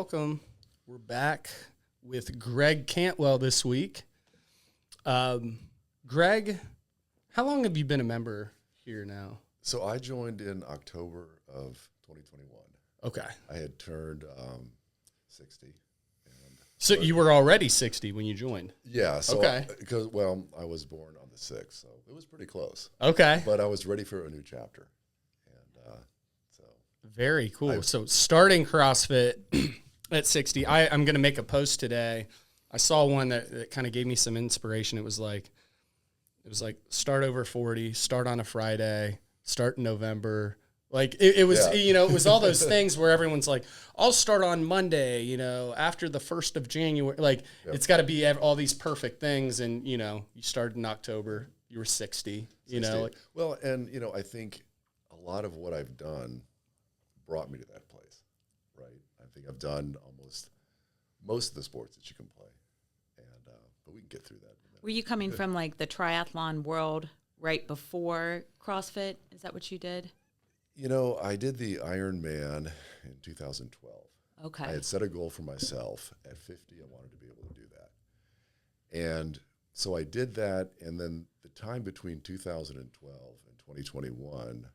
welcome. We're back with Greg Cantwell this week. Greg, how long have you been a member here now? So I joined in October of 2021. Okay. I had turned 60. So you were already 60 when you joined? Yeah. So okay. Because I was born on the 6th, so it was pretty close. Okay. But I was ready for a new chapter. And so. Very cool. So starting CrossFit at 60, I'm going to make a post today. I saw one that kind of gave me some inspiration. It was like start over 40, start on a Friday, start in November. Like it was, it was all those things where everyone's like, I'll start on Monday, after the 1st of January. Like it's got to be all these perfect things. And, you started in October, you were 60, Well, and, I think a lot of what I've done brought me to that place, right? I think I've done almost most of the sports that you can play. And, but we can get through that. Were you coming from like the triathlon world right before CrossFit? Is that what you did? I did the Ironman in 2012. Okay. I had set a goal for myself. At 50, I wanted to be able to do that. And so I did that, and then the time between 2012 and 2021,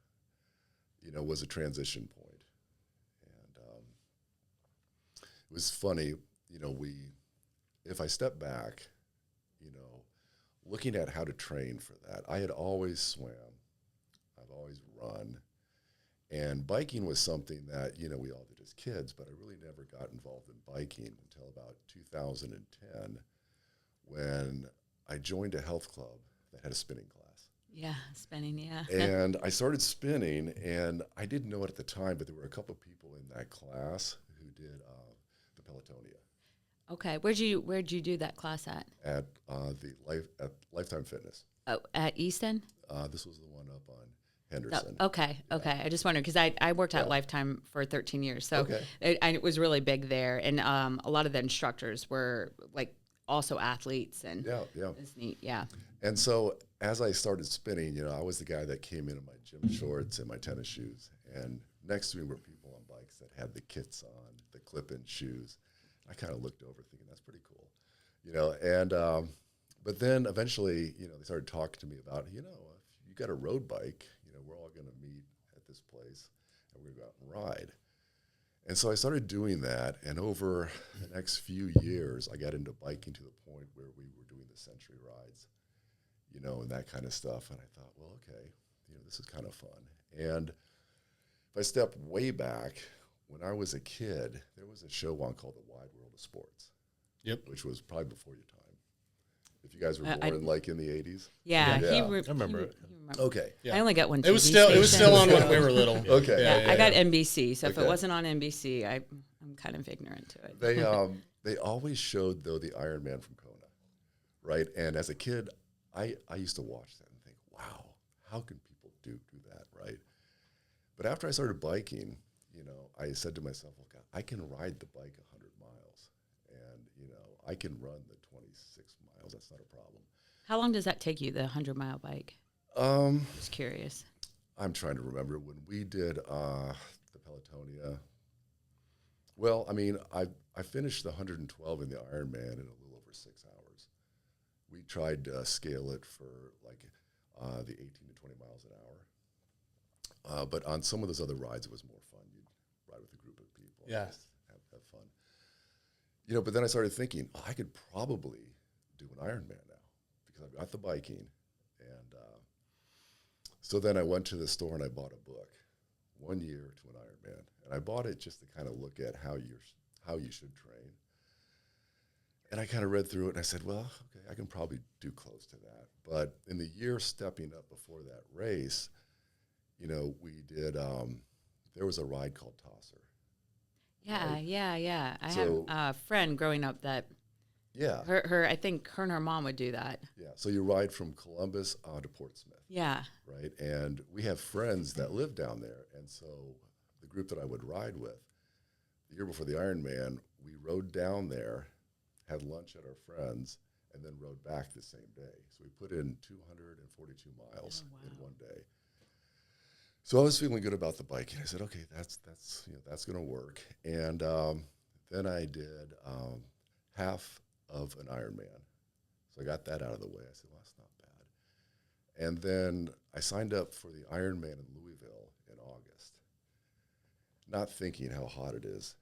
was a transition point. And it was funny, if I step back, looking at how to train for that, I had always swam. I've always run. And biking was something that, we all did as kids, but I really never got involved in biking until about 2010 when I joined a health club that had a spinning class. Yeah, spinning, yeah. And I started spinning, and I didn't know it at the time, but there were a couple of people in that class who did the Pelotonia. Okay, where'd you do that class at? At at Lifetime Fitness. Oh, at Easton? This was the one up on Henderson. Okay. I just wondered because I worked at Lifetime for 13 years, so it was really big there, and a lot of the instructors were like also athletes, and it's neat, yeah. And so as I started spinning, I was the guy that came in my gym shorts and my tennis shoes, and next to me were people on bikes that had the kits on, the clip-in shoes. I kind of looked over thinking that's pretty cool, and but then eventually, they started talking to me about, if you got a road bike, we're all going to meet at this place and we're going to go out and ride. And so I started doing that, and over the next few years, I got into biking to the point where we were doing the century rides, and that kind of stuff. And I thought, well, okay, this is kind of fun. And if I step way back, when I was a kid, there was a show on called The Wide World of Sports. Yep. Which was probably before your time. If you guys were born in the 80s. Yeah. I remember it. Okay. Yeah. I only got one. It was still on when we were little. Okay. Yeah, I got NBC, so if it wasn't on NBC, I'm kind of ignorant to it. They always showed though the Ironman from Kona, right? And as a kid, I used to watch that and think, wow, how can people do that, right? But after I started biking, I said to myself, well, God, I can ride the bike 100 miles, and I can run the 26 miles. That's not a problem. How long does that take you, the 100-mile bike? Just curious. I'm trying to remember when we did the Pelotonia. Well, I mean, I finished the 112 in the Ironman in a little over 6 hours. We tried to scale it for like the 18 to 20 miles an hour. But on some of those other rides, it was more fun. You'd ride with a group of people. Yeah. Have fun. But then I started thinking, I could probably do an Ironman now because I've got the biking. And so then I went to the store and I bought a book, 1 year to an Ironman. And I bought it just to kind of look at how you should train. And I kind of read through it and I said, well, okay, I can probably do close to that. But in the year stepping up before that race, we did, there was a ride called Tosser. Yeah, right? yeah. I have a friend growing up that I think her and her mom would do that. Yeah, so you ride from Columbus to Portsmouth. Yeah. Right, and we have friends that live down there, and so the group that I would ride with, the year before the Ironman, we rode down there, had lunch at our friends, and then rode back the same day. So we put in 242 miles in one day. So I was feeling good about the biking. I said, okay, that's going to work. And Then I did half of an Ironman. So I got that out of the way. I said, well, that's not bad. And then I signed up for the Ironman in Louisville in August, not thinking how hot it is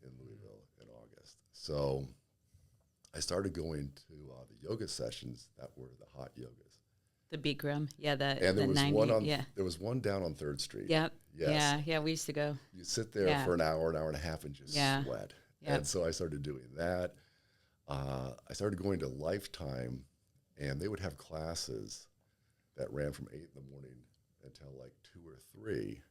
in Louisville in August. So I started going to the yoga sessions that were the hot yogas. The Bikram, yeah, and the there was 90, one on yeah. there was one down on 3rd Street. Yep. Yes. Yeah, we used to go. You sit there for an hour and a half and just sweat. Yep. And so I started doing that. I started going to Lifetime, and they would have classes that ran from 8 in the morning until like 2 or 3.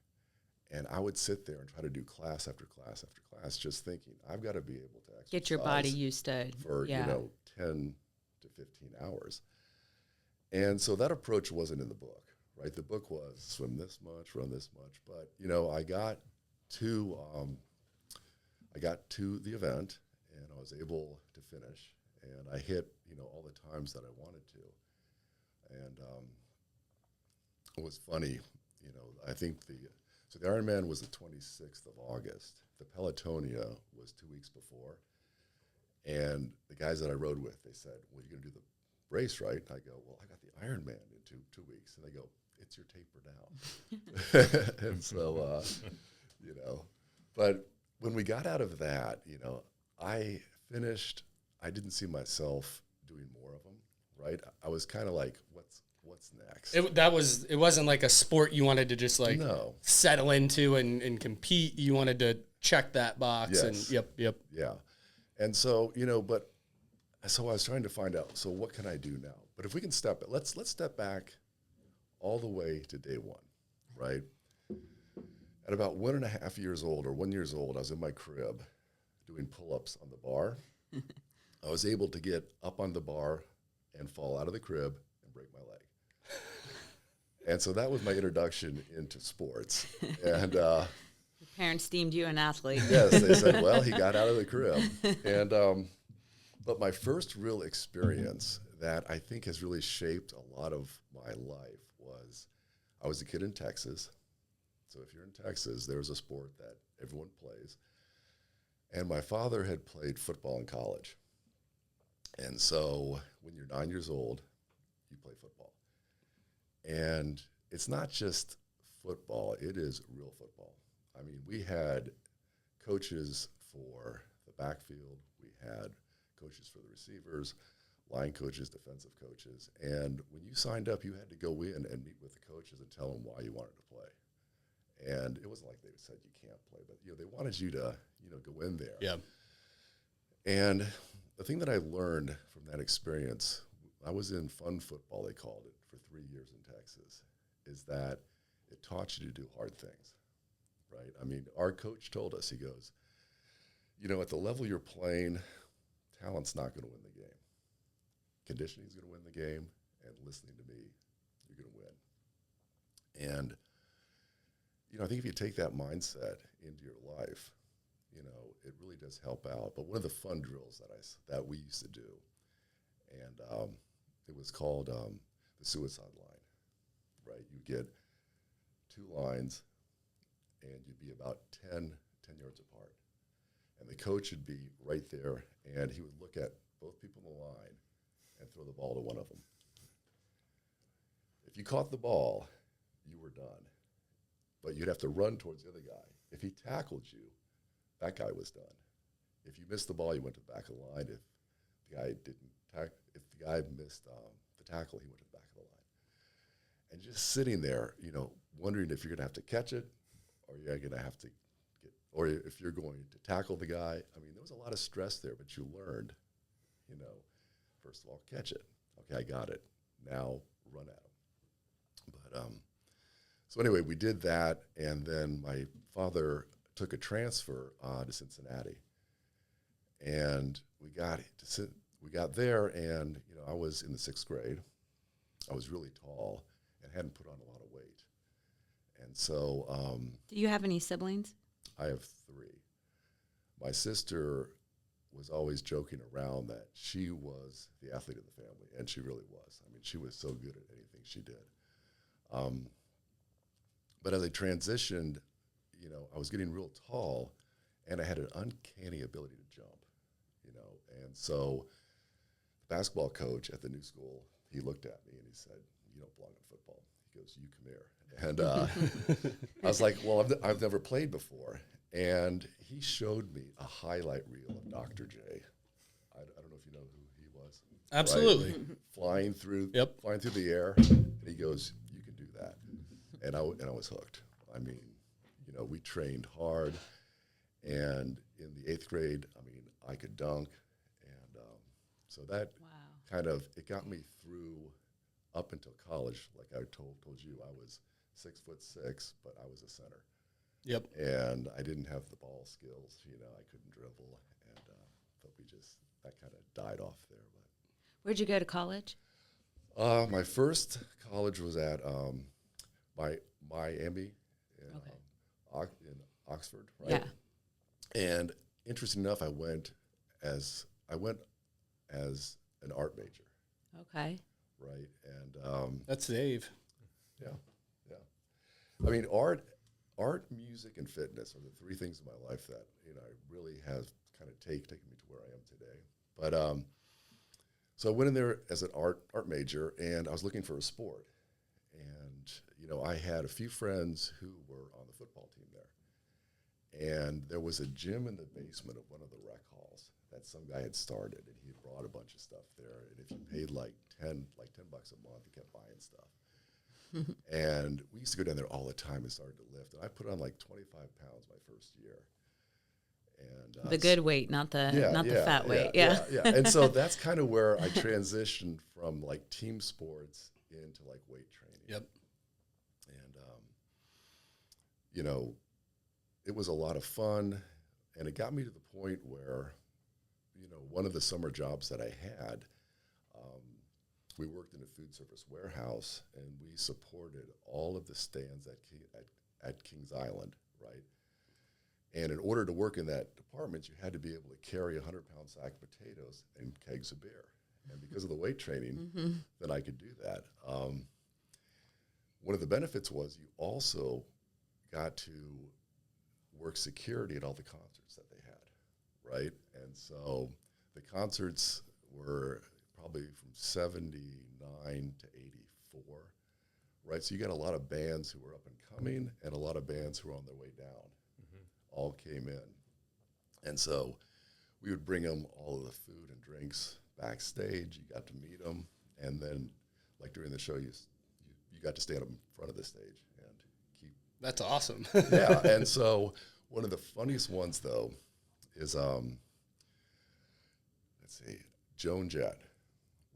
And I would sit there and try to do class after class after class, just thinking, I've got to be able to exercise. Get your body used to for, 10 to 15 hours. And so that approach wasn't in the book, right? The book was swim this much, run this much. But, I got to the event, and I was able to finish, and I hit, all the times that I wanted to. And it was funny, I think so the Ironman was the 26th of August. The Pelotonia was 2 weeks before. And the guys that I rode with, they said, well, you're going to do the race, right? And I go, well, I got the Ironman in two weeks. And they go, it's your taper now. And so, but when we got out of that, I finished, I didn't see myself doing more of them, right? I was kind of like, what's next? It wasn't like a sport you wanted to just like settle into and compete. You wanted to check that box. Yes. And yep. Yeah. And so, so I was trying to find out, so what can I do now? But if we can let's step back all the way to day one, right? At about 1.5 years old or 1 year old, I was in my crib doing pull-ups on the bar. I was able to get up on the bar and fall out of the crib and break my leg. And so that was my introduction into sports. And your parents deemed you an athlete. Yes, they said, well, he got out of the crib. And but my first real experience that I think has really shaped a lot of my life was I was a kid in Texas. So if you're in Texas, there's a sport that everyone plays. And my father had played football in college. And so when you're 9 years old, you play football. And it's not just football, it is real football. I mean, we had coaches for the backfield, we had coaches for the receivers, line coaches, defensive coaches. And when you signed up, you had to go in and meet with the coaches and tell them why you wanted to play. And it wasn't like they said you can't play, but they wanted you to, go in there. Yeah. And the thing that I learned from that experience, I was in fun football, they called it, for 3 years in Texas, is that it taught you to do hard things, right? I mean, our coach told us, he goes, at the level you're playing, talent's not going to win the game. Conditioning is going to win the game, and listening to me, you're going to win. And, I think if you take that mindset into your life, it really does help out. But one of the fun drills that we used to do, and it was called the suicide line, right? You get 2 lines, and you'd be about 10 yards apart. And the coach would be right there, and he would look at both people in the line and throw the ball to one of them. If you caught the ball, you were done. But you'd have to run towards the other guy. If he tackled you, that guy was done. If you missed the ball, you went to the back of the line. If the guy missed the tackle, he went to the back of the line. And just sitting there, wondering if you're going to have to catch it, or you're going to have to or if you're going to tackle the guy. I mean, there was a lot of stress there, but you learned, first of all, catch it. Okay, I got it. Now run at him. But so anyway, we did that, and then my father took a transfer to Cincinnati, and we got there, and I was in the 6th grade. I was really tall and hadn't put on a lot of weight, and so. Do you have any siblings? I have 3. My sister was always joking around that she was the athlete of the family, and she really was. I mean, she was so good at anything she did. But as I transitioned, I was getting real tall, and I had an uncanny ability to jump, you know. And so the basketball coach at the new school, he looked at me and he said, "You don't belong in football." He goes, "You come here." And I was like, "Well, I've never played before." And he showed me a highlight reel of Dr. J. I don't know if you know who he was. Absolutely. Right? Flying through the air. And he goes, "You can do that." And I was hooked. I mean, you know, we trained hard. And in the 8th grade, I mean, I could dunk. And so that kind of, it got me through up until college. Like I told you, I was 6'6", but I was a center. Yep. And I didn't have the ball skills, you know, I couldn't dribble, and but that kind of died off there. But where'd you go to college? My first college was at Miami in Oxford, right? Yeah. And interesting enough, I went as an art major. Okay. Right, and that's Dave. Yeah. I mean, art, music, and fitness are the 3 things in my life that, you know, really have kind of taken me to where I am today. But so I went in there as an art major, and I was looking for a sport. And, you know, I had a few friends who were on the football team there. And there was a gym in the basement of one of the rec halls that some guy had started, and he had brought a bunch of stuff there. And if you paid like $10 a month, he kept buying stuff. And we used to go down there all the time and started to lift. And I put on like 25 pounds my first year. And the good weight, not the fat weight. Yeah. And so that's kind of where I transitioned from like team sports into like weight training. Yep. And you know, it was a lot of fun, and it got me to the point where, you know, one of the summer jobs that I had, we worked in a food service warehouse, and we supported all of the stands at Kings Island, right? And in order to work in that department, you had to be able to carry a 100-pound sack of potatoes and kegs of beer. And because of the weight training, then I could do that. One of the benefits was you also got to work security at all the concerts that they had, right? And so the concerts were probably from 79 to 84, right? So you got a lot of bands who were up and coming and a lot of bands who were on their way down, all came in. And so we would bring them all of the food and drinks backstage. You got to meet them. And then, like during the show, you got to stand up in front of the stage and keep. That's awesome. Yeah. And so one of the funniest ones, though, is, let's see, Joan Jett.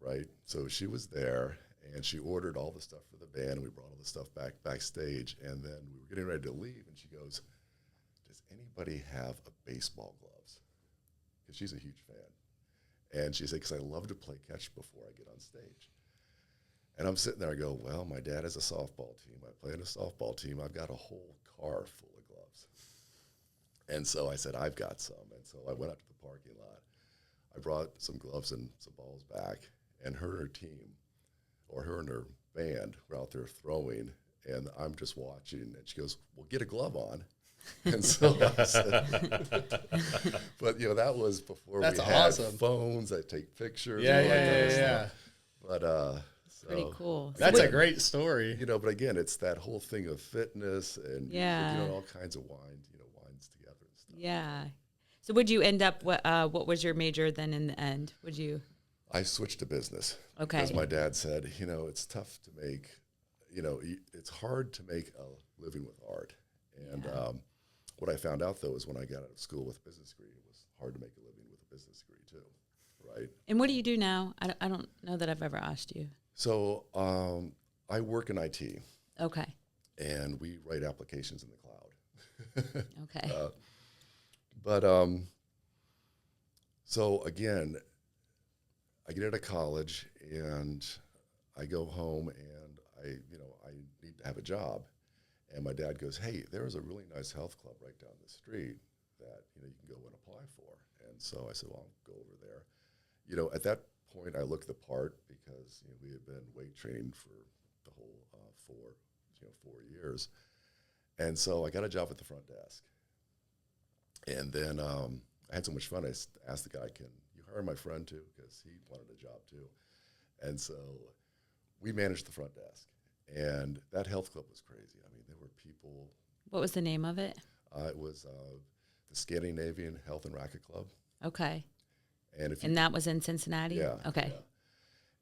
Right, so she was there, and she ordered all the stuff for the band, and we brought all the stuff backstage, and then we were getting ready to leave, and she goes, "Does anybody have a baseball gloves?" Because she's a huge fan, and she said, "Because I love to play catch before I get on stage." And I'm sitting there, I go, "Well, my dad has a softball team. I play in a softball team. I've got a whole car full of gloves." And so I said, "I've got some," and so I went out to the parking lot. I brought some gloves and some balls back. And her and her team, or her and her band, were out there throwing, and I'm just watching. And she goes, "Well, get a glove on." And so I said, but, you know, that was before we had phones that take pictures. Yeah. But so pretty cool. That's a great story. You know, but again, it's that whole thing of fitness and music, you know, all kinds of wines together and stuff. Yeah. So would you end up, what was your major then in the end? Would you? I switched to business. Okay. Because my dad said, you know, it's tough to make, you know, it's hard to make a living with art. And what I found out, though, is when I got out of school with a business degree, it was hard to make a living with a business degree, too, right? And what do you do now? I don't know that I've ever asked you. So I work in IT. Okay. And we write applications in the cloud. Okay. So, again, I get out of college and I go home and I need to have a job. And my dad goes, "Hey, there's a really nice health club right down the street that, you know, you can go and apply for." And so I said, "Well, I'll go over there." You know, at that point, I looked the part because, you know, we had been weight training for the whole 4 years. And so I got a job at the front desk. And then I had so much fun. I asked the guy, "Can you hire my friend too?" Because he wanted a job too. And so we managed the front desk. And that health club was crazy. I mean, there were people. What was the name of it? It was the Scandinavian Health and Racket Club. Okay. And that was in Cincinnati? Yeah. Okay.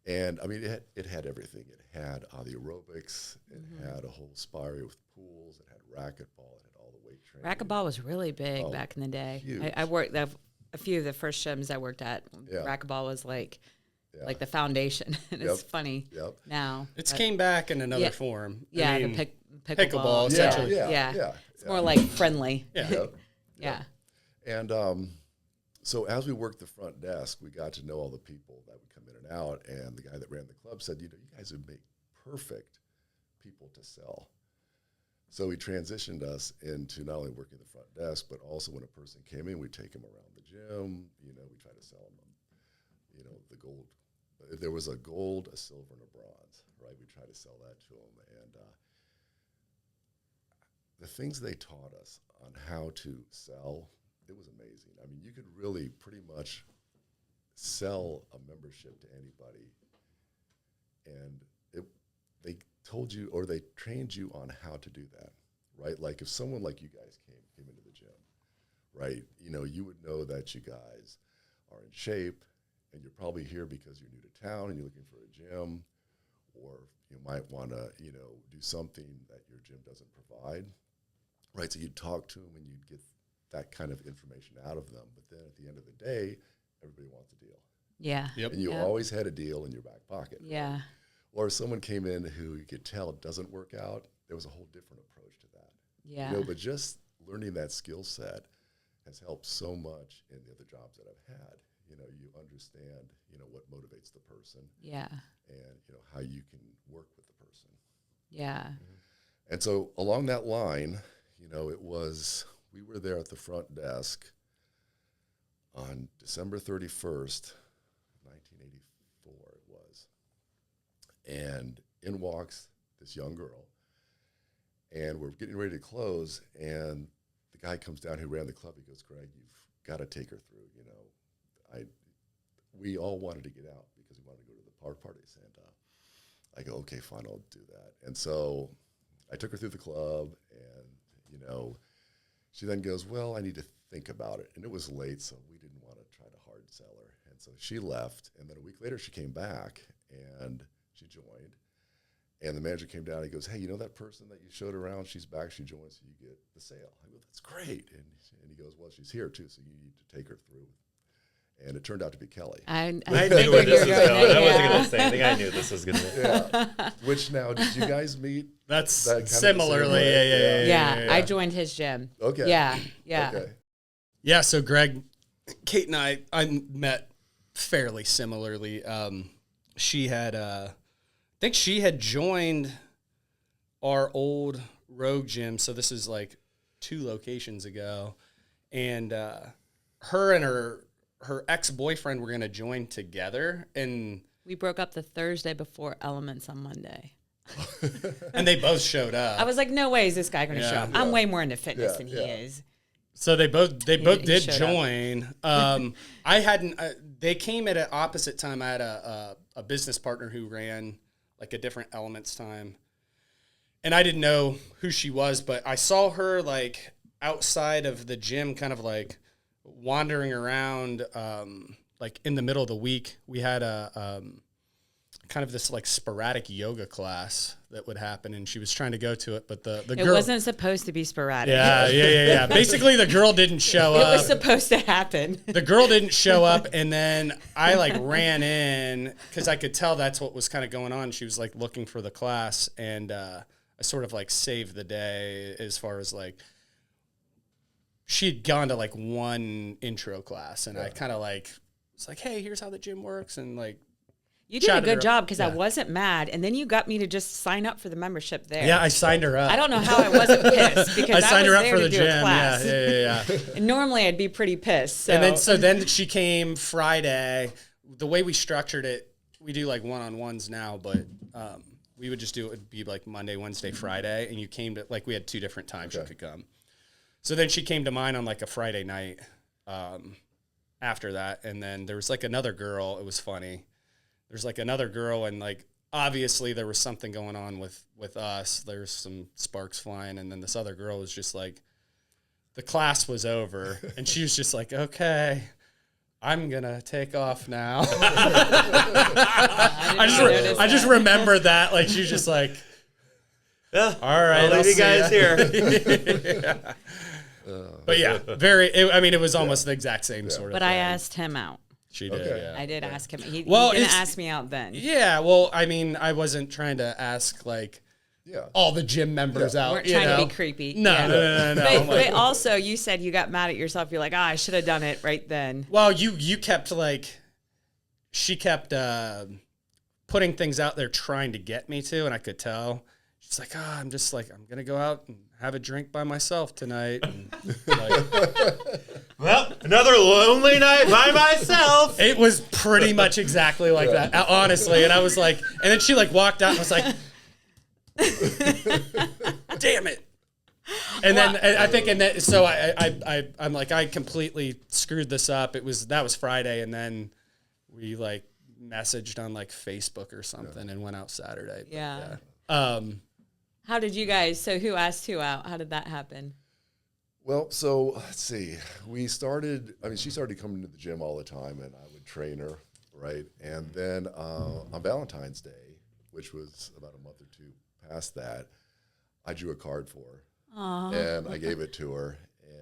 Yeah. And I mean, it had everything. It had the aerobics. It had a whole spa area with pools. It had racquetball. It had all the weight training. Racquetball was really big back in the day. Huge. I worked at a few of the first gyms I worked at. Yeah. Racquetball was like the foundation. It's funny now. It's came back in another form. Yeah, I mean, the pickleball essentially. Yeah. It's more like friendly. Yeah. And so as we worked the front desk, we got to know all the people that would come in and out. And the guy that ran the club said, you guys would make perfect people to sell. So he transitioned us into not only working the front desk, but also when a person came in, we'd take them around the gym. We try to sell them, the gold. There was a gold, a silver, and a bronze, right? We try to sell that to them. And the things they taught us on how to sell, it was amazing. I mean, you could really pretty much sell a membership to anybody. And they told you, or they trained you on how to do that, right? Like if someone like you guys came into the gym, right? You would know that you guys are in shape, and you're probably here because you're new to town and you're looking for a gym, or you might want to, do something that your gym doesn't provide, right? So you'd talk to them and you'd get that kind of information out of them. But then at the end of the day, everybody wants a deal. Yeah. Yep. And you always had a deal in your back pocket. Yeah. Right? Or if someone came in who you could tell it doesn't work out, there was a whole different approach to that. Yeah. But just learning that skill set has helped so much in the other jobs that I've had. You understand, what motivates the person. Yeah. And, how you can work with the person. Yeah. Mm-hmm. And so along that line, we were there at the front desk on December 31st, 1984 it was. And in walks this young girl. And we're getting ready to close, and the guy comes down who ran the club. He goes, "Greg, you've got to take her through, we all wanted to get out because we wanted to go to the park parties." And I go, "Okay, fine, I'll do that." And so I took her through the club, and, she then goes, "Well, I need to think about it." And it was late, so we didn't want to try to hard sell her. And so she left, and then a week later she came back, and she joined. And the manager came down, and he goes, "Hey, that person that you showed around, she's back, she joined, so you get the sale." I go, "That's great." And he goes, "Well, she's here too, so you need to take her through." And it turned out to be Kelly. I knew where this was going. I wasn't going to say anything. I knew this was going to be. Yeah. Which now, did you guys meet? That's that kind similarly. Yeah. I joined his gym. Okay. Yeah. Okay. Yeah. So Greg, Kate and I met fairly similarly. She had, I think she had joined our old Rogue gym. So this is like 2 locations ago. And her and her ex-boyfriend were going to join together, and we broke up the Thursday before Elements on Monday. And they both showed up. I was like, no way is this guy going to show up. I'm way more into fitness than he is. So they both did join. I hadn't. They came at an opposite time. I had a business partner who ran like a different Elements time, and I didn't know who she was, but I saw her like outside of the gym, kind of like wandering around, like in the middle of the week. We had a kind of this like sporadic yoga class that would happen, and she was trying to go to it, but the girl, it wasn't supposed to be sporadic. Yeah. Basically, the girl didn't show up. It was supposed to happen. The girl didn't show up, and then I like ran in because I could tell that's what was kind of going on. She was like looking for the class, and I sort of like saved the day as far as like she'd gone to like one intro class, and I kind of like was like, "Hey, here's how the gym works," and like. You did a good job because I wasn't mad, and then you got me to just sign up for the membership there. Yeah, I signed her up. I don't know how I wasn't pissed because I signed her up for the gym. Yeah. And normally I'd be pretty pissed. So. And then she came Friday. The way we structured it, we do like one-on-ones now, but we would just do it would be like Monday, Wednesday, Friday, and you came to like we had 2 different times you could come. So then she came to mine on like a Friday night after that. And then there was like another girl. It was funny. There's like another girl, and like obviously there was something going on with us. There's some sparks flying. And then this other girl was just like, the class was over and she was just like, okay, I'm going to take off now. I just remember that. Like, she was just like, Yeah, all right, I'll leave you guys here. Yeah. But yeah, it was almost the exact same sort of But thing. I asked him out. She did, Okay. yeah. I did ask him. He Well, didn't it's- ask me out then. Yeah, well, I mean, I wasn't trying to ask, like, all the gym members out. Weren't you trying know? to be creepy. No, Yeah. no. But, I'm like, but also, you said you got mad at yourself. You're like, I should have done it right then. well, you kept, like, she kept putting things out there trying to get me to, and I could tell. She's like, I'm just like, I'm going to go out and have a drink by myself tonight. And, like, Well, another lonely night by myself. it was pretty much exactly like that, honestly. And I was like, and then she like walked out and was like, damn it. And then I think, and then, so I'm like, I completely screwed this up. That was Friday. And then we like messaged on like Facebook or something and went out Saturday. But, Yeah. How did you guys, so who asked who out? How did that happen? Well, so let's see. She started coming to the gym all the time, and I would train her, right? And then on Valentine's Day, which was about a month or two past that, I drew a card for her. Aww. And I gave it to her.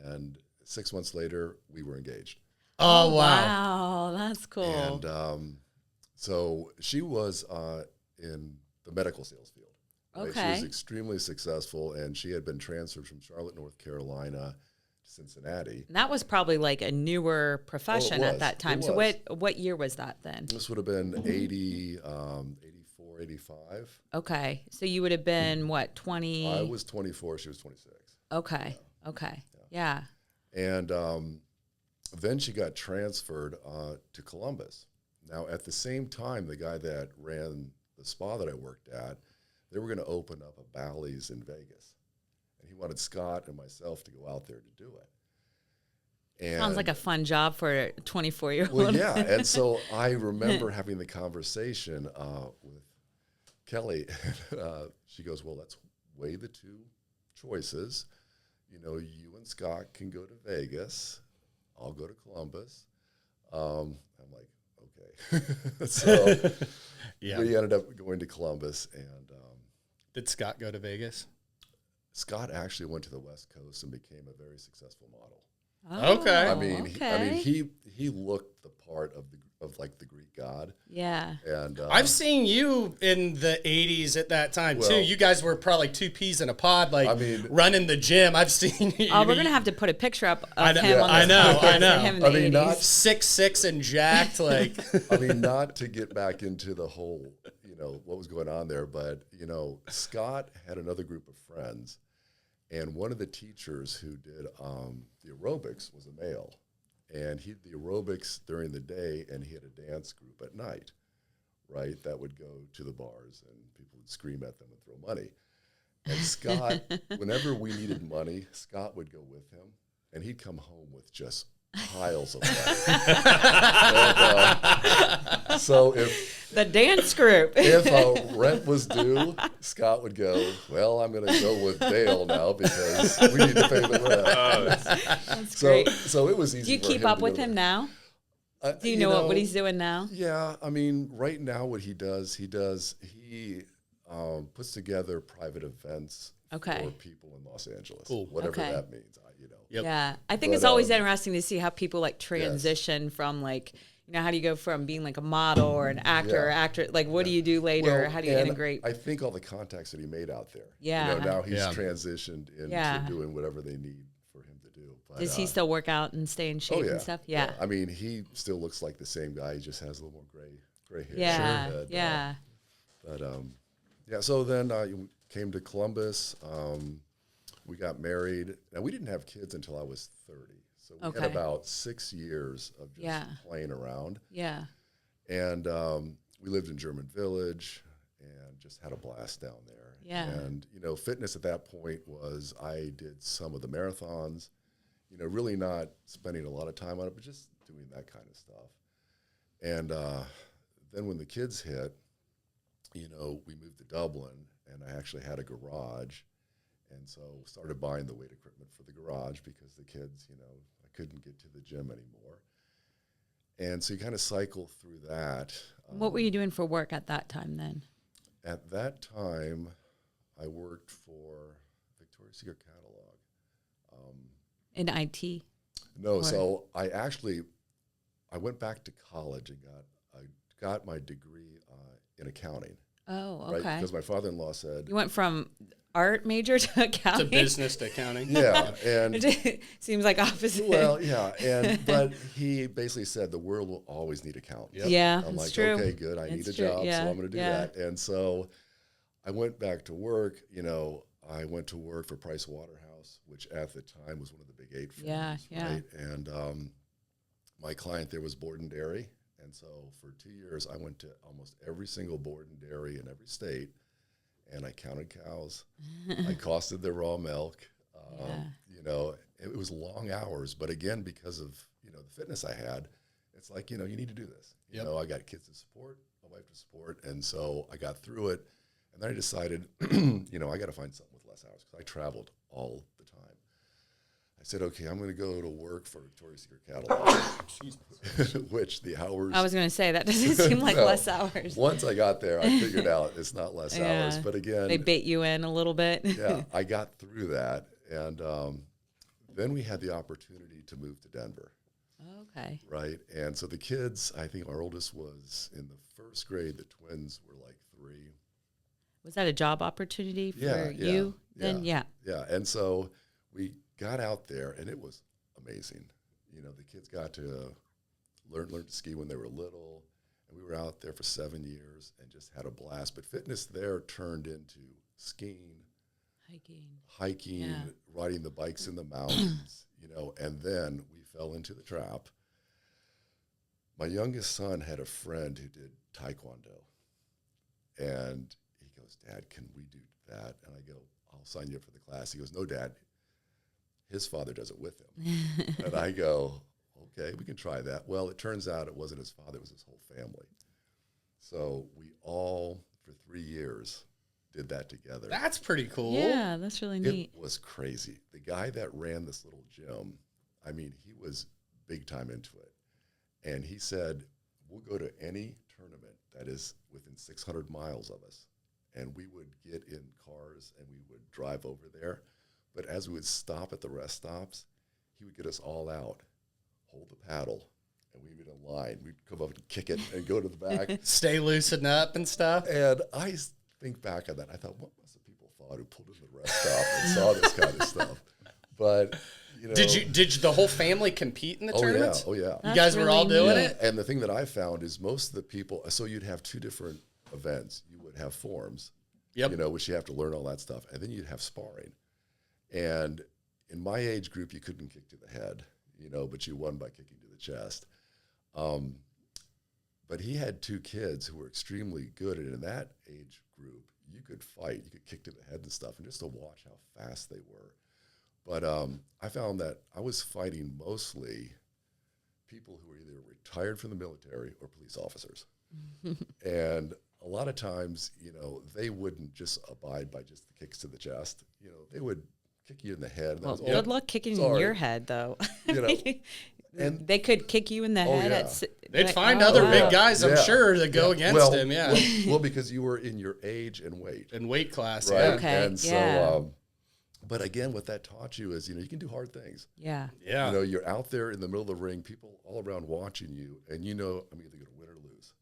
And 6 months later, we were engaged. Oh, wow. Wow, that's cool. And so she was in the medical sales field. Right? Okay. She was extremely successful, and she had been transferred from Charlotte, North Carolina to Cincinnati. And that was probably like a newer profession at that time. So was. what year was that then? This would have been 80, 84, 85. Okay. So you would have been what, 20? I was 24, she was 26. Okay. Yeah. Okay. Yeah. And then she got transferred to Columbus. Now, at the same time, the guy that ran the spa that I worked at, they were going to open up a Bally's in Vegas. And he wanted Scott and myself to go out there to do it. And Sounds like a fun job for a 24-year-old. well, yeah. And so I remember having the conversation with Kelly. She goes, well, let's weigh the two choices. You know, you and Scott can go to Vegas. I'll go to Columbus. I'm like, okay. So Yeah. we ended up going to Columbus, and Did Scott go to Vegas? Scott actually went to the West Coast and became a very successful model. Oh, Okay. I mean, okay. he looked the part of like the Greek god. Yeah. And I've seen you in the 80s at that time, too. Well- You guys were probably two peas in a pod, like I mean- running the gym. I've seen you. Oh, we're going to have to put a picture up of I know- him on I this know, podcast I know. of him in the I mean, 80s. not- 6'6" and jacked, like. I mean, not to get back into the whole, what was going on there, but, Scott had another group of friends, and one of the teachers who did the aerobics was a male. And he did the aerobics during the day, and he had a dance group at night, right, that would go to the bars, and people would scream at them and throw money. And Scott, whenever we needed money, Scott would go with him, and he'd come home with just piles of money. And, so The dance group. if rent was due, Scott would go, well, I'm going to go with Dale now because we need to pay the rent. That's great. So it was easy. Do you for keep him up to with go him there. now? Do you know what he's doing now? Yeah, I mean, right now what he puts together private events Okay. for people in Los Angeles, Cool. whatever Okay. that means. Yep. Yeah. I think But, it's always interesting to see how people like transition from like, how do you go from being like a model or an actor or Yeah. actor? Like, what do you do later? Well, How do you and integrate? I think all the contacts that he made out there. Yeah. Now he's Yeah. transitioned into Yeah. doing whatever they need for him to do. But, Does he still work out and stay in shape and stuff? Yeah. I mean, he still looks like the same guy. He just has a little more gray hair. Yeah. And, Yeah. But so then we came to Columbus. We got married. Now, we didn't have kids until I was 30. So we Okay. had about 6 years of just Yeah. playing around. Yeah. And we lived in German Village and just had a blast down there. Yeah. And, fitness at that point was I did some of the marathons. really not spending a lot of time on it, but just doing that kind of stuff. And then when the kids hit, we moved to Dublin, and I actually had a garage. And so started buying the weight equipment for the garage because the kids, I couldn't get to the gym anymore. And so you kind of cycle through that. What were you doing for work at that time then? At that time, I worked for Victoria's Secret Catalog. In IT? No, so I went back to college and got my degree in accounting. Oh, okay. Right? Because my father-in-law said... You went from art major to accounting? To business to accounting. Yeah. And seems like opposite. Well, yeah. But he basically said the world will always need accountants. Yep. Yeah, I'm it's like, true. okay, good. I need a true. job, Yeah. so I'm going to do that. And so I went back to work. I went to work for Price Waterhouse, which at the time was one of the big 8 firms. Yeah. Right? And my client there was Board and Dairy. And so for 2 years, I went to almost every single Board and Dairy in every state. And I counted cows. I costed their raw milk. It was long hours. But again, because of, the fitness I had, it's like, you need to do this. I got kids to support, a wife to support. And so I got through it. And then I decided, I got to find something with less hours because I traveled all the time. I said, okay, I'm going to go to work for Victoria's Secret Catalog, which the hours... I was going to say, that doesn't seem like less hours. Once I got there, I figured out it's not less hours. But again... They bait you in a little bit. Yeah, I got through that. And then we had the opportunity to move to Denver. Okay. Right? And so the kids, I think our oldest was in the first grade. The twins were like 3. Was that a job opportunity for you then? Yeah. Yeah, and so we got out there, and it was amazing. The kids got to learn to ski when they were little, and we were out there for 7 years and just had a blast. But fitness there turned into skiing, hiking, riding the bikes in the mountains, and then we fell into the trap. My youngest son had a friend who did taekwondo, and he goes, "Dad, can we do that?" And I go, "I'll sign you up for the class." He goes, "No, Dad. His father does it with him." And I go, "Okay, we can try that." Well, it turns out it wasn't his father, it was his whole family. So we all, for 3 years, did that together. That's pretty cool. Yeah, that's really neat. It was crazy. The guy that ran this little gym, he was big time into it. And he said, "We'll go to any tournament that is within 600 miles of us." And we would get in cars and we would drive over there. But as we would stop at the rest stops, he would get us all out, hold the paddle, and we'd be in line. We'd come up and kick it and go to the back. Stay loosened up and stuff. And I think back on that. I thought, what must have people thought who pulled into the rest stop and saw this kind of stuff? But, Did the whole family compete in the tournaments? Oh, yeah. You guys were all doing it? And the thing that I found is most of the people, so you'd have 2 different events. You would have forms, which you have to learn all that stuff. And then you'd have sparring. And in my age group, you couldn't kick to the head, but you won by kicking to the chest. But he had 2 kids who were extremely good. And in that age group, you could fight. You could kick to the head and stuff. And just to watch how fast they were. But I found that I was fighting mostly people who were either retired from the military or police officers. And a lot of times, they wouldn't just abide by just the kicks to the chest. They would kick you in the head. Well, good luck kicking in your head, though. And they could kick you in the head. They'd find other big guys, I'm sure, that go against him. Yeah. Well, because you were in your age and weight. And weight class, right? Yeah. Okay. And so, but again, what that taught you is, you can do hard things. Yeah. Yeah. You're out there in the middle of the ring, people all around watching you, and I'm either going to win or lose.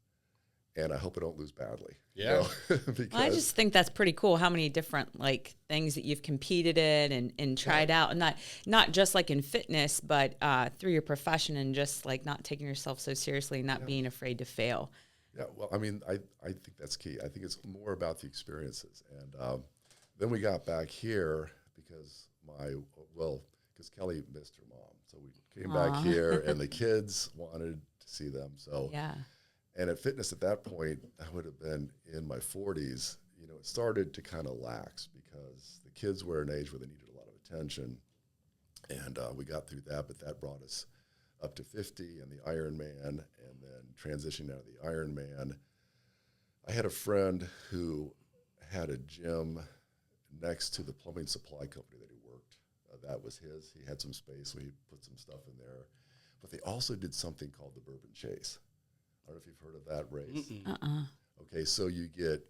And I hope I don't lose badly. Yeah. Because I just think that's pretty cool how many different things that you've competed in and tried out, and not just in fitness, but through your profession, and just not taking yourself so seriously and not being afraid to fail. Yeah, well, I think that's key. I think it's more about the experiences. And then we got back here because Kelly missed her mom. So we came back here, and the kids wanted to see them. So yeah. And at fitness at that point, I would have been in my 40s. It started to kind of lax because the kids were an age where they needed a lot of attention. And we got through that, but that brought us up to 50 and the Ironman, and then transitioning out of the Ironman. I had a friend who had a gym next to the plumbing supply company that he worked. That was his. He had some space, so he put some stuff in there. But they also did something called the Bourbon Chase. I don't know if you've heard of that race. Okay, so you get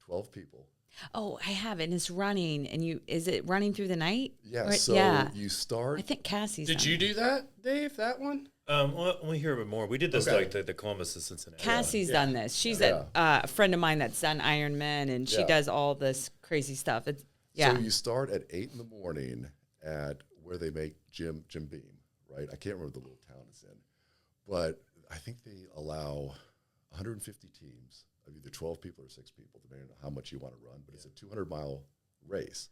12 people. Oh, I have it. And it's running. And is it running through the night? Yeah, Or- so you start. I think Cassie's Did done you it. do that, Dave? That one? Let me hear a bit more. We did this Okay. like the Columbus to Cincinnati. Cassie's done this. She's Yeah. a friend of mine that's done Ironman, and she Yeah. does all this crazy stuff. It's So you start at 8 in the morning at where they make Jim Beam, right? I can't remember the little town it's in, but I think they allow 150 teams of either 12 people or 6 people, depending on how much you want to run. But it's a 200-mile race,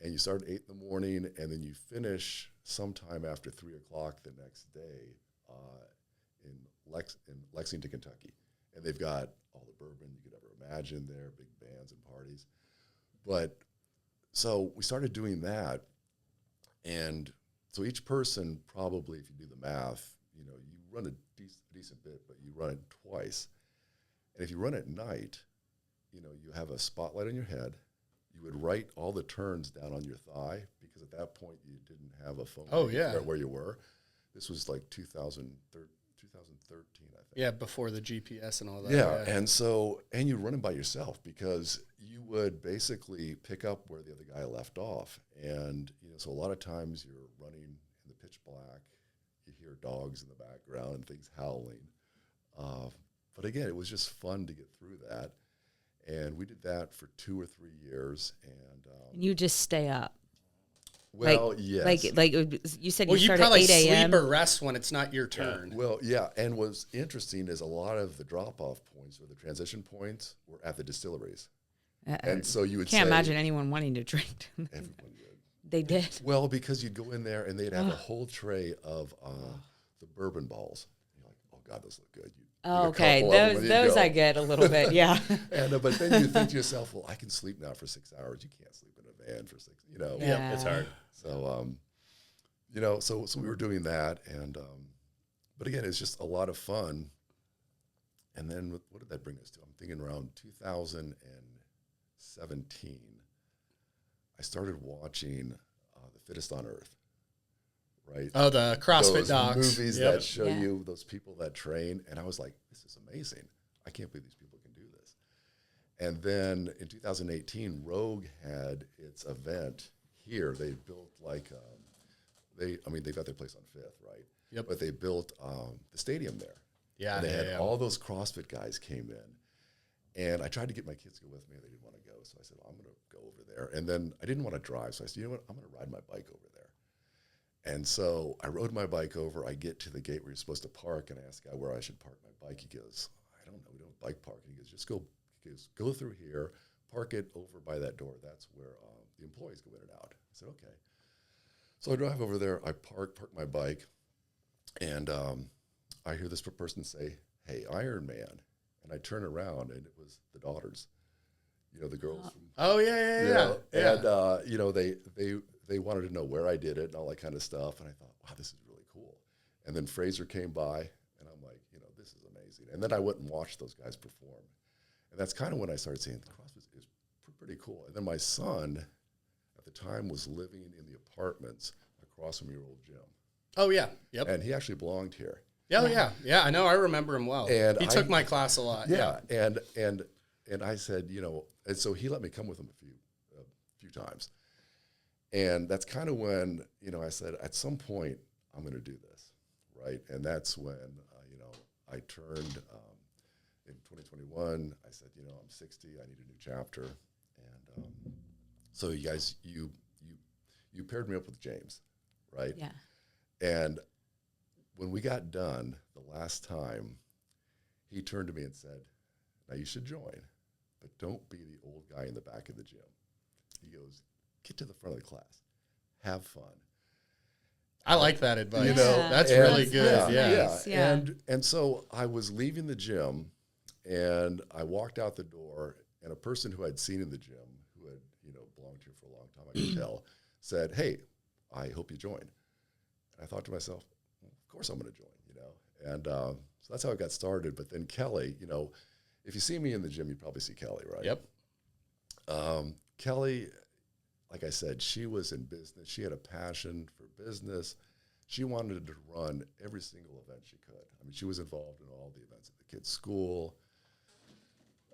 and you start at 8 in the morning, and then you finish sometime after 3 o'clock the next day in Lexington, Kentucky, and they've got all the bourbon you could ever imagine there, big bands and parties, but. So we started doing that, and so each person probably, if you do the math, you run a decent bit, but you run it twice. And if you run at night, you have a spotlight on your head. You would write all the turns down on your thigh, because at that point you didn't have a phone. Oh, yeah. Where you were. This was like 2013, I think. Yeah, before the GPS and all that. Yeah, and you run them by yourself, because you would basically pick up where the other guy left off. And, so a lot of times you're running in the pitch black, you hear dogs in the background and things howling. But again, it was just fun to get through that. And we did that for 2 or 3 years. And you just stay up. well, yes. Like you said, Well, you you start at probably 8 a.m. sleep or rest when it's not your turn. Well, yeah, and what's interesting is a lot of the drop-off points or the transition points were at the distilleries. And so you would Can't say, imagine anyone wanting to drink. everyone would. They did. Well, because you'd go in there and they'd have a whole tray of the bourbon balls. And you're like, oh God, those look good. Oh, okay, those I get a little bit, yeah. And but then you think to yourself, well, I can sleep now for 6 hours. You can't sleep in a van for 6. Yeah. It's hard. So so we were doing that, and but again, it's just a lot of fun. And then what did that bring us to? I'm thinking around 2017. I started watching The Fittest on Earth, right? Oh, the CrossFit Those docs. movies Yep. that show Yeah. you those people that train, and I was like, this is amazing. I can't believe these people can do this. And then in 2018, Rogue had its event here. They built like they've got their place on Fifth, right? Yep. But they built the stadium there. Yeah, And they had yeah. all those CrossFit guys came in. And I tried to get my kids to go with me. They didn't want to go. So I said, well, I'm going to go over there. And then I didn't want to drive. So I said, you know what? I'm going to ride my bike over there. And so I rode my bike over. I get to the gate where you're supposed to park. And I asked the guy where I should park my bike. He goes, I don't know. We don't bike park. And he goes, just go through here, park it over by that door. That's where the employees go in and out. I said, okay. So I drive over there. I park my bike. And I hear this person say, hey, Ironman. And I turn around, and it was the daughters, the girls. From, Oh, yeah. And, they wanted to know where I did it and all that kind of stuff. And I thought, wow, this is really cool. And then Fraser came by, and I'm like, this is amazing. And then I went and watched those guys perform. And that's kind of when I started saying, the CrossFit is pretty cool. And then my son, at the time, was living in the apartments across from your old gym. Oh, yeah. Yep. And he actually belonged here. Yeah. I know. I remember him well. And he took my class a lot. Yeah, and I said, and so he let me come with him a few times, and that's kind of when I said, at some point I'm going to do this, right? And that's when I turned in 2021. I said, I'm 60. I need a new chapter, and so you guys, you paired me up with James, right? Yeah. And when we got done the last time, he turned to me and said, now you should join, but don't be the old guy in the back of the gym. He goes, get to the front of the class. Have fun. I like that advice. That's and- really good. Yeah. Nice, yeah. And so I was leaving the gym, and I walked out the door, and a person who I'd seen in the gym, who had belonged here for a long time, I could tell, said, hey, I hope you join. And I thought to myself, well, of course I'm going to join, And so that's how it got started. But then Kelly, if you see me in the gym, you probably see Kelly, right? Yep. Kelly, like I said, she was in business. She had a passion for business. She wanted to run every single event she could. I mean, she was involved in all the events at the kids' school.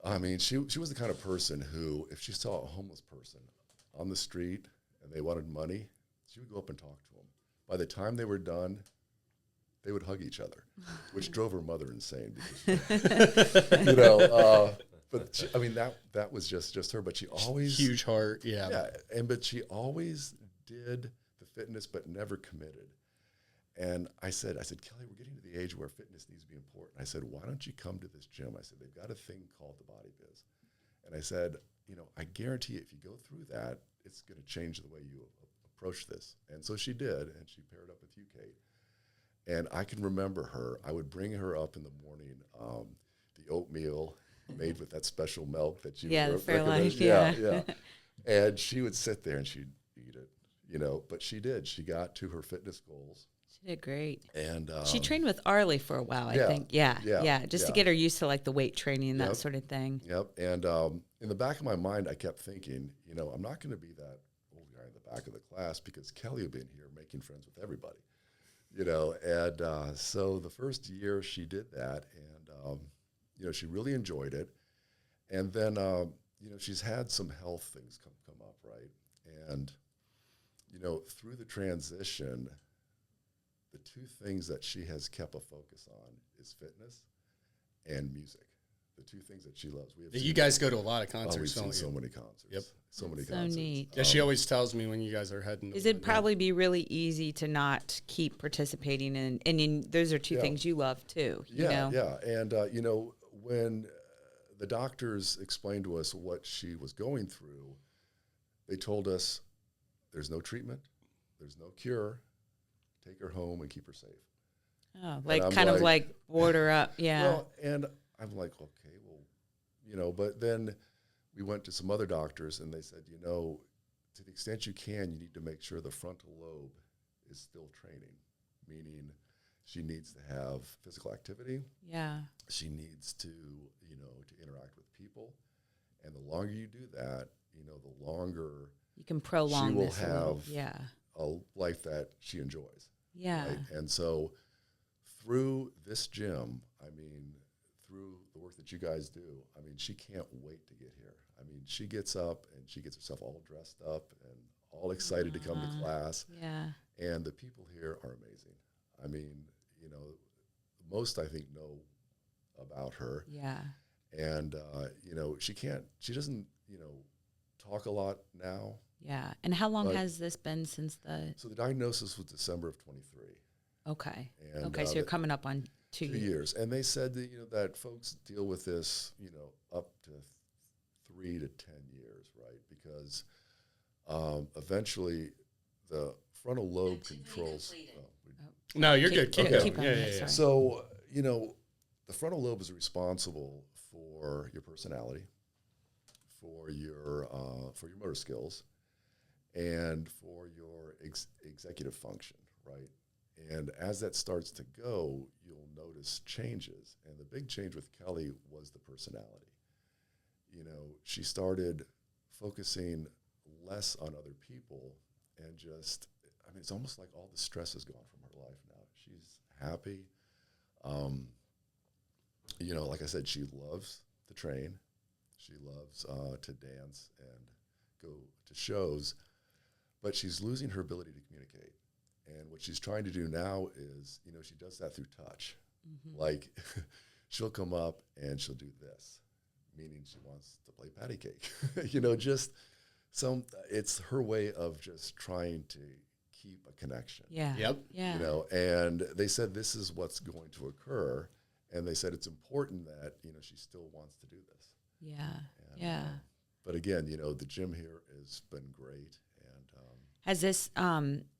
I mean, she was the kind of person who, if she saw a homeless person on the street and they wanted money, she would go up and talk to them. By the time they were done, they would hug each other, which drove her mother insane because, but she, I mean, that was just her, but she always Huge heart. Yeah. Yeah. But she always did the fitness, but never committed. And I said, Kelly, we're getting to the age where fitness needs to be important. I said, why don't you come to this gym? I said, they've got a thing called the Body Biz. And I said, I guarantee if you go through that, it's going to change the way you approach this. And so she did, and she paired up with you, Kate. And I can remember her. I would bring her up in the morning, the oatmeal made with that special milk that you the recommended. Fairlife, yeah. Yeah. And she would sit there and she'd eat it, but she did. She got to her fitness goals. She did great. And she trained with Arlie for a while, I think. Yeah. Just to get her used to like the weight training and that sort of thing. Yep. And in the back of my mind, I kept thinking, I'm not going to be that old guy in the back of the class because Kelly will be in here making friends with everybody, And so the first year she did that, and she really enjoyed it. And then she's had some health things come up, right? And through the transition, the two things that she has kept a focus on is fitness and music. The two things that she loves. You guys go to a lot of We've concerts, seen don't so you? many concerts. Yep. So many So concerts. neat. Yeah, she always tells me when you guys are heading. It'd probably be really easy to not keep participating and those are two things you love too. Yeah. And, when the doctors explained to us what she was going through, they told us there's no treatment, there's no cure, take her home and keep her safe. Oh, kind of like border up. Yeah. Well, and I'm like, okay, well, but then we went to some other doctors and they said, to the extent you can, you need to make sure the frontal lobe is still training, meaning she needs to have physical activity. Yeah. She needs to, to interact with people. And the longer you do that, the longer you can prolong she will this have a a life that she enjoys. Yeah. Right? And so through this gym, through the work that you guys do, she can't wait to get here. She gets up and she gets herself all dressed up and all excited to come to class. Yeah. And the people here are amazing. Most I think know about her. Yeah. And, she doesn't, talk a lot now. Yeah. And how long has this been since So the diagnosis was December of 23. Okay. And, okay. So you're coming up on 2 years. And they said that, that folks deal with this, up to 3 to 10 years, right? Because eventually the frontal lobe controls. No, you're good. Keep going. going. Yeah. So, the frontal lobe is responsible for your personality, for your motor skills, and for your executive function, right? And as that starts to go, you'll notice changes. And the big change with Kelly was the personality. She started focusing less on other people and just, it's almost like all the stress is gone from her life now. She's happy. Like I said, she loves to train. She loves to dance and go to shows, but she's losing her ability to communicate. And what she's trying to do now is, she does that through touch. Mm-hmm. Like, she'll come up and she'll do this, meaning she wants to play patty cake. It's her way of just trying to keep a connection. Yeah. Yep. Yeah. And they said this is what's going to occur. And they said it's important that, she still wants to do this. Yeah. But again, the gym here has been great. And has this,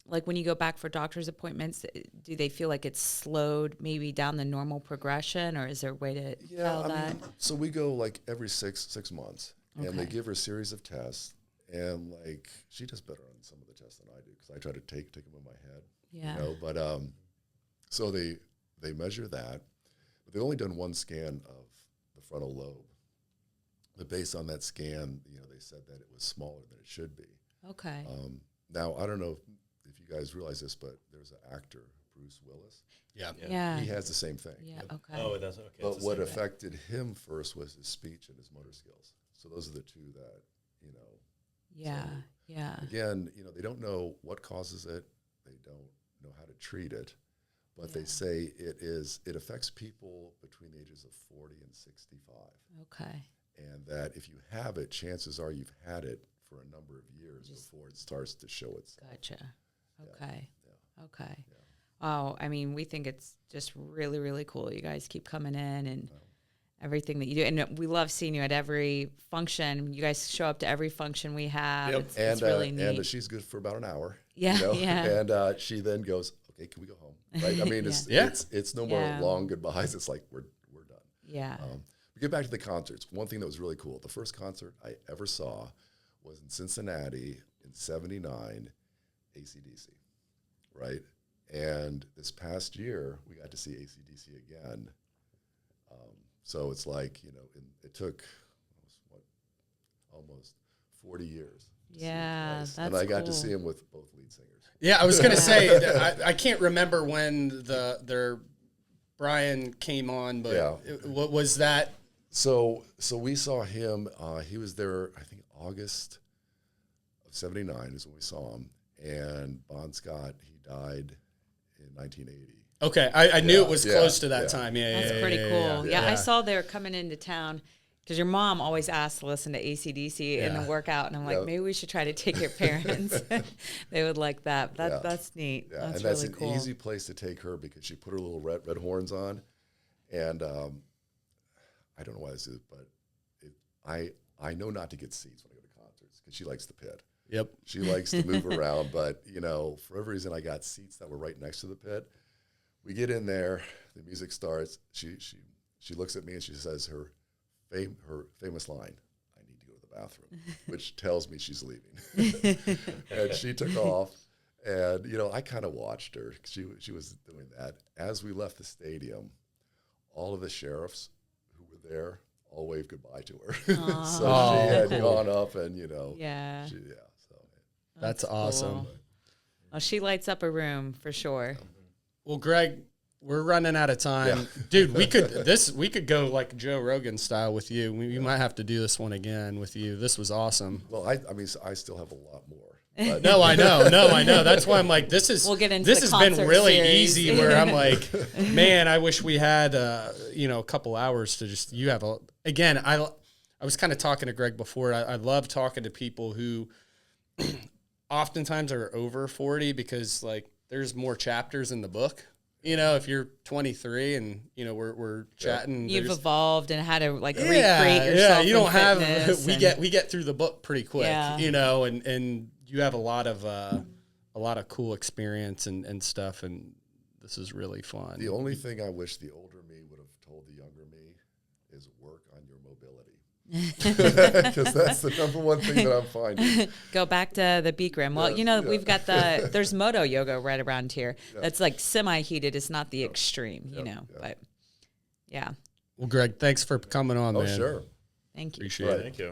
like when you go back for doctor's appointments, do they feel like it's slowed maybe down the normal progression, or is there a way to tell that? So we go like every six months, and they give her a series of tests, and like she does better on some of the tests than I do because I try to take them in my head. Yeah. You know, but so they measure that, but they've only done one scan of the frontal lobe. But based on that scan, you know, they said that it was smaller than it should be. Okay. Now I don't know if you guys realize this, but there's an actor, Bruce Willis. Yeah. He has the same thing. Yeah. Okay. Oh, it does. Okay. But it's the what same thing. affected him first was his speech and his motor skills. So those are the two that, you know. Yeah. So Yeah. again, you know, they don't know what causes it. They don't know how to treat it. But they say it affects people between the ages of 40 and 65. Okay. And that if you have it, chances are you've had it for a number of years before it starts to show itself. Gotcha. Okay. Yeah. Okay. Oh, I mean, we think it's just really, really cool. You guys keep coming in and everything that you do. And we love seeing you at every function. You guys show up to every function we have. Yep. It's really neat. And she's good for about an hour. Yeah, you know? yeah. And she then goes, okay, can we go home? Right? I mean, it's no more long goodbyes. It's like we're done. Yeah. We get back to the concerts. One thing that was really cool, the first concert I ever saw was in Cincinnati in '79, AC/DC, right? And this past year, we got to see AC/DC again. So it's like, you know, it took almost 40 years. Yeah, that's and I got to cool. see him with both lead singers. Yeah, I was gonna say that I can't remember when their Brian came on, but what was that? So we saw him. He was there, I think, August of '79 is when we saw him. And Bon Scott, he died in 1980. Okay, I knew it was close to that time. Yeah, That's pretty cool. Yeah, I saw they were coming into town because your mom always asked to listen to AC/DC in the workout, and I'm like, maybe we should try to take your parents. They would like that. That's neat. Yeah, That's and that's really an cool. easy place to take her because she put her little red horns on, and I don't know why this is, but I know not to get seats when I go to concerts because she likes the pit. Yep. She likes to move around, but you know, for every reason, I got seats that were right next to the pit. We get in there, the music starts. She looks at me and she says her famous line, "I need to go to the bathroom," which tells me she's leaving. And she took off, and you know, I kind of watched her. She was doing that. As we left the stadium, all of the sheriffs who were there all waved goodbye to her. So she had gone up, and you know, so that's awesome. Cool. Well, she lights up a room for sure. Well, Greg, we're running out of time, dude. We could go like Joe Rogan style with you. We might have to do this one again with you. This was awesome. Well, I mean, I still have a lot more. But No, I know. That's why I'm like, We'll get into this the has been concert really series. easy. Where I'm like, man, I wish we had a couple hours to just. You have again. I was kind of talking to Greg before. I love talking to people who oftentimes are over 40 because like there's more chapters in the book. You know, if you're 23 and you know we're chatting, You've evolved and how to like recreate yourself. Yeah, you don't have. Fitness We get through the book pretty quick. Yeah. You know, and you have a lot of cool experience and stuff, and this is really fun. the only thing I wish the older me would have told the younger me is work on your mobility. Because that's the number one thing that I'm finding. Go back to the Bikram. Well, you know, we've got there's moto yoga right around here. That's like semi-heated. It's not the extreme, you know, but yeah. Well, Greg, thanks for coming on, man. Oh, sure. Thank you. Appreciate it. Thank you.